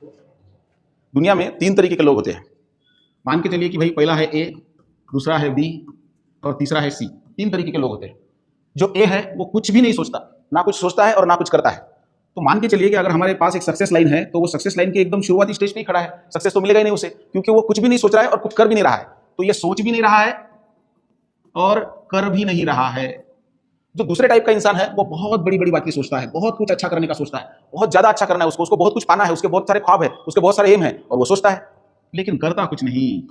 दुनिया में 3 तरीके के लोग होते हैं। मान के चलिए कि भाई पहला है ए, दूसरा है बी और तीसरा है सी। 3 तरीके के लोग होते हैं। जो ए है वो कुछ भी नहीं सोचता, ना कुछ सोचता है और ना कुछ करता है। तो मान के चलिए कि अगर हमारे पास एक सक्सेस लाइन है तो वो सक्सेस लाइन के एकदम शुरुआती स्टेज पे ही खड़ा है, सक्सेस तो मिलेगा ही नहीं उसे, क्योंकि वो कुछ भी नहीं सोच रहा है और कुछ कर भी नहीं रहा है। तो ये सोच भी नहीं रहा है और कर भी नहीं रहा है। जो दूसरे टाइप का इंसान है वो बहुत बड़ी बड़ी बातें सोचता है, बहुत कुछ अच्छा करने का सोचता है, बहुत ज्यादा अच्छा करना है उसको, उसको बहुत कुछ पाना है, उसके बहुत सारे ख्वाब है, उसके बहुत सारे एम है और वो सोचता है लेकिन करता कुछ नहीं।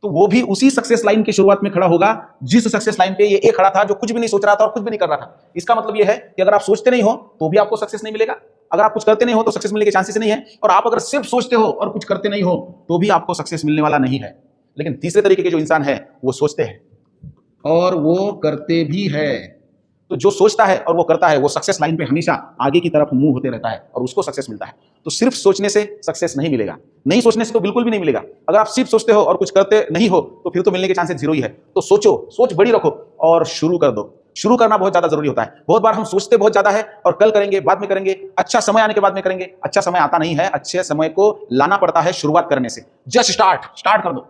तो वो भी उसी सक्सेस लाइन की शुरुआत में खड़ा होगा जिस सक्सेस लाइन पे ये ए खड़ा था, जो कुछ भी नहीं सोच रहा था और कुछ भी नहीं कर रहा था। इसका मतलब ये है कि अगर आप सोचते नहीं हो तो भी आपको सक्सेस नहीं मिलेगा, अगर आप कुछ करते नहीं हो तो सक्सेस मिलने के चांसेस नहीं है, और आप अगर सिर्फ सोचते हो और कुछ करते नहीं हो तो भी आपको सक्सेस मिलने वाला नहीं है। लेकिन तीसरे तरीके के जो इंसान है वो सोचते हैं और वो करते भी है। तो जो सोचता है और वो करता है वो सक्सेस लाइन पे हमेशा आगे की तरफ मूव होते रहता है और उसको सक्सेस मिलता है। तो सिर्फ सोचने से सक्सेस नहीं मिलेगा, नहीं सोचने से तो बिल्कुल भी नहीं मिलेगा। अगर आप सिर्फ सोचते हो और कुछ करते नहीं हो तो फिर तो मिलने के चांसेस जीरो ही है। तो सोचो, सोच बड़ी रखो और शुरू कर दो। शुरू करना बहुत ज्यादा जरूरी होता है। बहुत बार हम सोचते बहुत ज्यादा है और कल करेंगे, बाद में करेंगे, अच्छा समय आने के बाद में करेंगे। अच्छा समय आता नहीं है, अच्छे समय को लाना पड़ता है शुरुआत करने से। जस्ट स्टार्ट कर दो,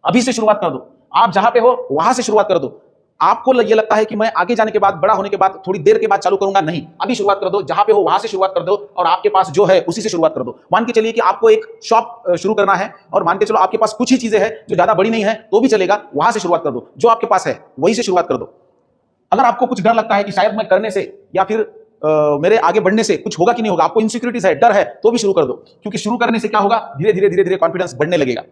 अभी से शुरुआत कर दो। आप जहां पे हो वहां से शुरुआत कर दो। आपको ये लगता है कि मैं आगे जाने के बाद, बड़ा होने के बाद, थोड़ी देर के बाद चालू करूंगा, नहीं, अभी शुरुआत कर दो। जहां पे हो वहां से शुरुआत कर दो और आपके पास जो है उसी से शुरुआत कर दो। मान के चलिए कि आपको एक शॉप शुरू करना है और मान के चलो आपके पास कुछ ही चीजें हैं जो ज्यादा बड़ी नहीं है तो भी चलेगा, वहां से शुरुआत कर दो। जो आपके पास है वही से शुरुआत कर दो। अगर आपको कुछ डर लगता है कि शायद मैं करने से या फिर मेरे आगे बढ़ने से कुछ होगा कि नहीं होगा, आपको इनसिक्योरिटीज है, डर है, तो भी शुरू कर दो। क्योंकि शुरू करने से क्या होगा, धीरे धीरे धीरे धीरे कॉन्फिडेंस बढ़ने लगेगा।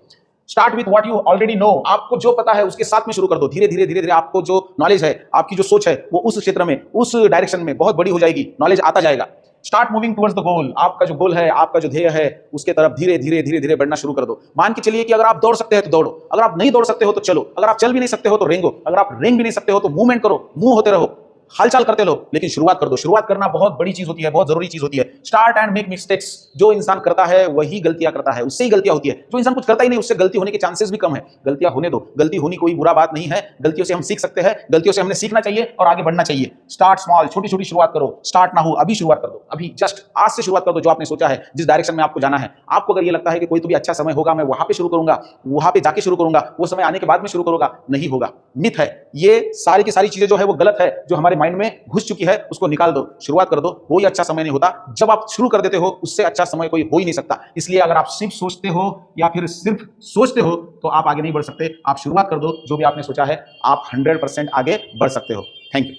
Start with what you already know. आपको जो पता है उसके साथ में शुरू कर दो। धीरे धीरे धीरे धीरे आपको जो नॉलेज है, आपकी जो सोच है, वो उस क्षेत्र में, उस डायरेक्शन में बहुत बड़ी हो जाएगी, नॉलेज आता जाएगा। Start moving towards the goal. आपका जो गोल है, आपका जो ध्येय है, उसके तरफ धीरे धीरे धीरे धीरे बढ़ना शुरू कर दो। मान के चलिए कि अगर आप दौड़ सकते हैं तो दौड़ो, अगर आप नहीं दौड़ सकते हो तो चलो, अगर आप चल भी नहीं सकते हो तो रेंगो, अगर आप रेंग भी नहीं सकते हो तो मूवमेंट करो, मूव होते रहो, हालचाल करते लो, लेकिन शुरुआत कर दो। शुरुआत करना बहुत बड़ी चीज होती है, बहुत जरूरी चीज होती है। Start and make mistakes. जो इंसान करता है वही गलतियां करता है, उससे ही गलतियां होती है। जो इंसान कुछ करता ही नहीं उससे गलती होने के चांसेस भी कम है। गलतियां होने दो, गलती होनी कोई बुरा बात नहीं है। गलतियों से हम सीख सकते हैं, गलतियों से हमने सीखना चाहिए और आगे बढ़ना चाहिए। स्टार्ट स्मॉल, छोटी छोटी शुरुआत करो। स्टार्ट ना हो, अभी शुरुआत कर दो, अभी जस्ट आज से शुरुआत कर दो। जो आपने सोचा है, जिस डायरेक्शन में आपको जाना है, आपको अगर ये लगता है कि कोई तो भी अच्छा समय होगा, मैं वहां पे शुरू करूंगा, वहां पे जाके शुरू करूंगा, वो समय आने के बाद में शुरू करूंगा, नहीं होगा, मिथ है। ये सारी की सारी चीजें जो है वो गलत है, जो हमारे माइंड में घुस चुकी है, उसको निकाल दो, शुरुआत कर दो। कोई अच्छा समय नहीं होता, जब आप शुरू कर देते हो उससे अच्छा समय कोई हो ही नहीं सकता। इसलिए अगर आप सिर्फ सोचते हो या फिर सिर्फ सोचते हो तो आप आगे नहीं बढ़ सकते। आप शुरुआत कर दो, जो भी आपने सोचा है आप 100% आगे बढ़ सकते हो। Thank you.